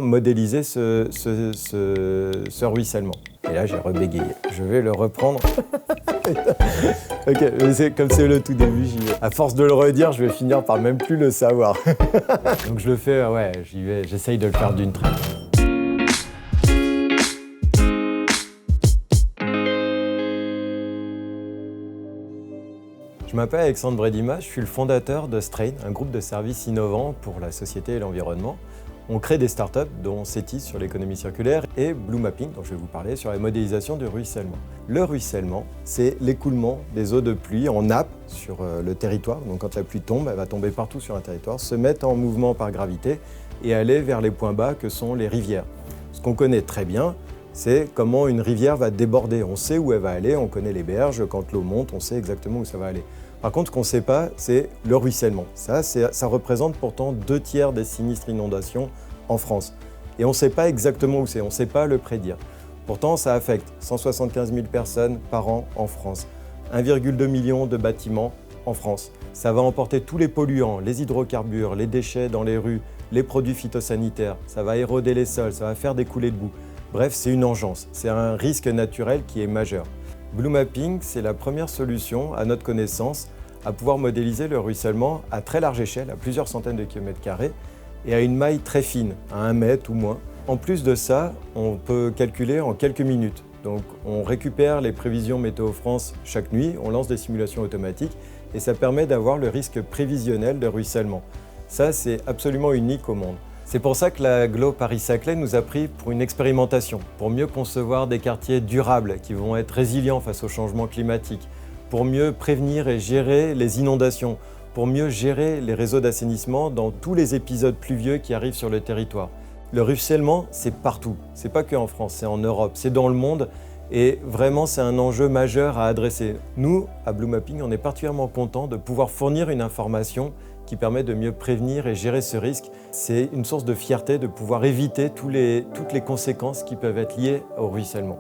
modéliser ce ruissellement. Et là, j'ai rebégayé. Je vais le reprendre. Ok, mais comme c'est le tout début, j'y vais. À force de le redire, je vais finir par même plus le savoir. Donc je le fais, ouais, j'y vais. J'essaye de le faire d'une traite. Je m'appelle Alexandre Bredima, je suis le fondateur de Strain, un groupe de services innovants pour la société et l'environnement. On crée des startups dont Cetis sur l'économie circulaire et Blue Mapping, dont je vais vous parler, sur la modélisation du ruissellement. Le ruissellement, c'est l'écoulement des eaux de pluie en nappe sur le territoire. Donc quand la pluie tombe, elle va tomber partout sur un territoire, se mettre en mouvement par gravité et aller vers les points bas que sont les rivières. Ce qu'on connaît très bien, c'est comment une rivière va déborder. On sait où elle va aller, on connaît les berges, quand l'eau monte, on sait exactement où ça va aller. Par contre, ce qu'on ne sait pas, c'est le ruissellement. Ça représente pourtant 2/3 des sinistres inondations en France. Et on ne sait pas exactement où c'est, on ne sait pas le prédire. Pourtant, ça affecte 175 000 personnes par an en France, 1,2 million de bâtiments en France. Ça va emporter tous les polluants, les hydrocarbures, les déchets dans les rues, les produits phytosanitaires. Ça va éroder les sols, ça va faire des coulées de boue. Bref, c'est une urgence, c'est un risque naturel qui est majeur. Blue Mapping, c'est la première solution, à notre connaissance, à pouvoir modéliser le ruissellement à très large échelle, à plusieurs centaines de kilomètres carrés, et à une maille très fine, à 1 mètre ou moins. En plus de ça, on peut calculer en quelques minutes. Donc on récupère les prévisions Météo France chaque nuit, on lance des simulations automatiques, et ça permet d'avoir le risque prévisionnel de ruissellement. Ça, c'est absolument unique au monde. C'est pour ça que l'agglo Paris-Saclay nous a pris pour une expérimentation, pour mieux concevoir des quartiers durables qui vont être résilients face au changement climatique, pour mieux prévenir et gérer les inondations, pour mieux gérer les réseaux d'assainissement dans tous les épisodes pluvieux qui arrivent sur le territoire. Le ruissellement, c'est partout, c'est pas qu'en France, c'est en Europe, c'est dans le monde et vraiment c'est un enjeu majeur à adresser. Nous, à Blue Mapping, on est particulièrement contents de pouvoir fournir une information qui permet de mieux prévenir et gérer ce risque. C'est une source de fierté de pouvoir éviter toutes les conséquences qui peuvent être liées au ruissellement.